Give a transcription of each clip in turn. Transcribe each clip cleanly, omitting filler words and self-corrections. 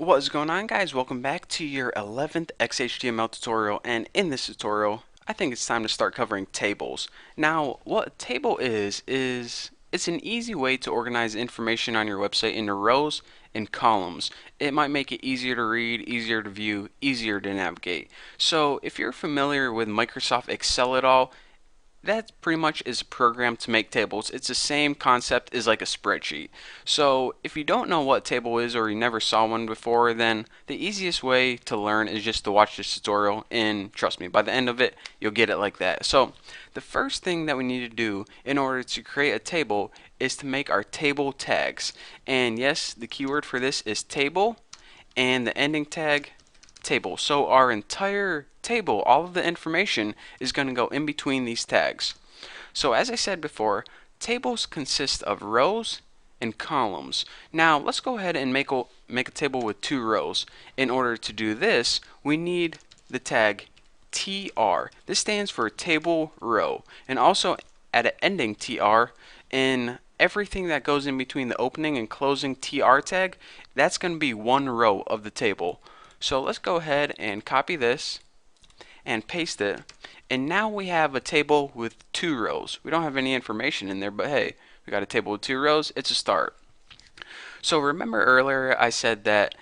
What is going on, guys? Welcome back to your 11th XHTML tutorial, and in this tutorial I think it's time to start covering tables. Now what a table is it's an easy way to organize information on your website into rows and columns. It might make it easier to read, easier to view, easier to navigate. So if you're familiar with Microsoft Excel at all, that pretty much is a program to make tables. It's the same concept as like a spreadsheet. So if you don't know what a table is or you never saw one before, then the easiest way to learn is just to watch this tutorial, and trust me, by the end of it you'll get it like that. So the first thing that we need to do in order to create a table is to make our table tags. And yes, the keyword for this is table, and the ending tag table. So our entire table, all of the information is going to go in between these tags. So as I said before, tables consist of rows and columns. Now let's go ahead and make a table with two rows. In order to do this, we need the tag TR. This stands for table row, and also at an ending TR, in everything that goes in between the opening and closing TR tag, that's going to be one row of the table. So let's go ahead and copy this and paste it, and now we have a table with two rows. We don't have any information in there, but hey, we got a table with two rows. It's a start. So remember earlier I said that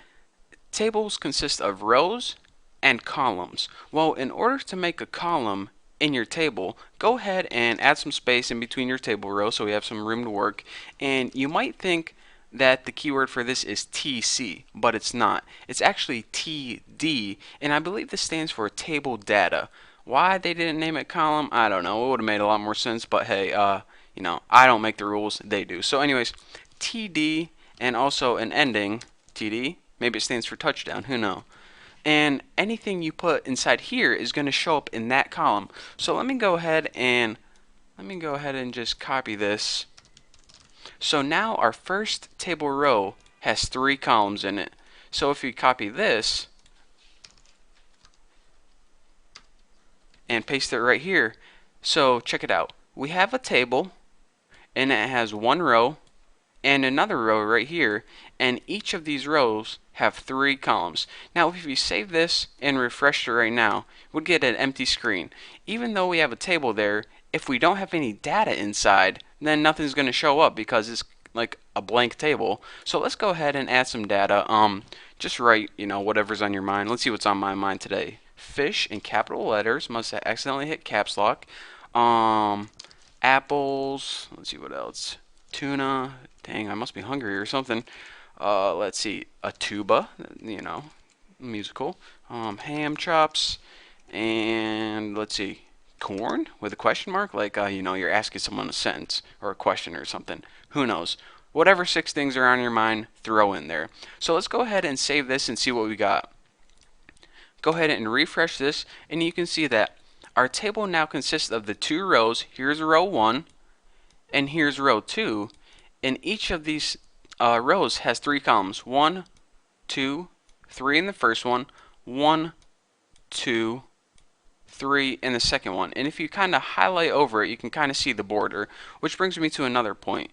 tables consist of rows and columns. Well, in order to make a column in your table, go ahead and add some space in between your table rows so we have some room to work. And you might think that the keyword for this is TC, but it's not. It's actually TD, and I believe this stands for table data. Why they didn't name it column, I don't know. It would have made a lot more sense, but hey, I don't make the rules, they do. So anyways, TD, and also an ending, TD, maybe it stands for touchdown, who knows. And anything you put inside here is going to show up in that column. So let me go ahead and just copy this. So now our first table row has three columns in it. So if we copy this and paste it right here, so check it out. We have a table and it has one row and another row right here, and each of these rows have three columns. Now if you save this and refresh it right now, we'll get an empty screen. Even though we have a table there, if we don't have any data inside, then nothing's going to show up because it's like a blank table. So let's go ahead and add some data. Just write, whatever's on your mind. Let's see what's on my mind today. Fish in capital letters. Must have accidentally hit caps lock. Apples. Let's see what else. Tuna. Dang, I must be hungry or something. Let's see. A tuba. Musical. Ham chops. And let's see. Corn with a question mark, like you're asking someone a sentence or a question or something. Who knows? Whatever six things are on your mind, throw in there. So let's go ahead and save this and see what we got. Go ahead and refresh this, and you can see that our table now consists of the two rows. Here's row 1 and here's row 2, and each of these rows has three columns. 1, 2, 3 in the first one, 1, 2, 3 in the second one. And if you kind of highlight over it, you can kind of see the border, which brings me to another point.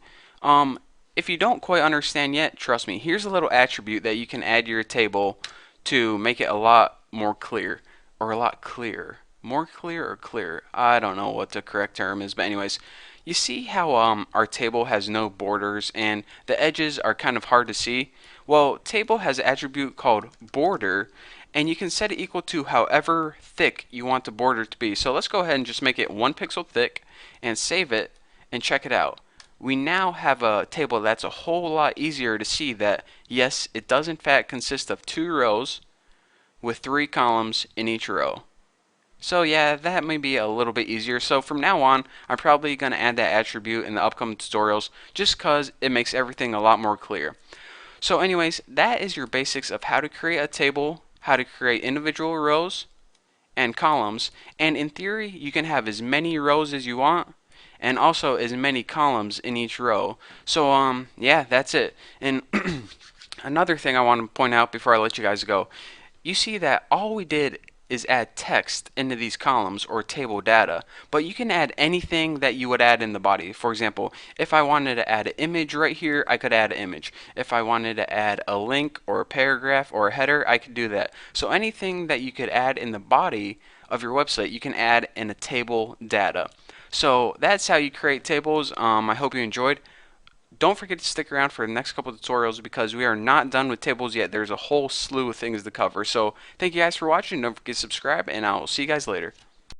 If you don't quite understand yet, trust me, here's a little attribute that you can add to your table to make it a lot more clear, or a lot clearer. More clear or clear? I don't know what the correct term is, but anyways, you see how our table has no borders and the edges are kind of hard to see? Well, table has an attribute called border, and you can set it equal to however thick you want the border to be. So let's go ahead and just make it 1 pixel thick and save it and check it out. We now have a table that's a whole lot easier to see that yes, it does in fact consist of two rows with three columns in each row. So yeah, that may be a little bit easier. So from now on, I'm probably going to add that attribute in the upcoming tutorials just because it makes everything a lot more clear. So anyways, that is your basics of how to create a table, how to create individual rows and columns, and in theory you can have as many rows as you want and also as many columns in each row. So yeah, that's it. And another thing I want to point out before I let you guys go, you see that all we did is add text into these columns or table data, but you can add anything that you would add in the body. For example, if I wanted to add an image right here, I could add an image. If I wanted to add a link or a paragraph or a header, I could do that. So anything that you could add in the body of your website, you can add in a table data. So that's how you create tables. I hope you enjoyed. Don't forget to stick around for the next couple of tutorials because we are not done with tables yet. There's a whole slew of things to cover. So thank you guys for watching. Don't forget to subscribe, and I'll see you guys later.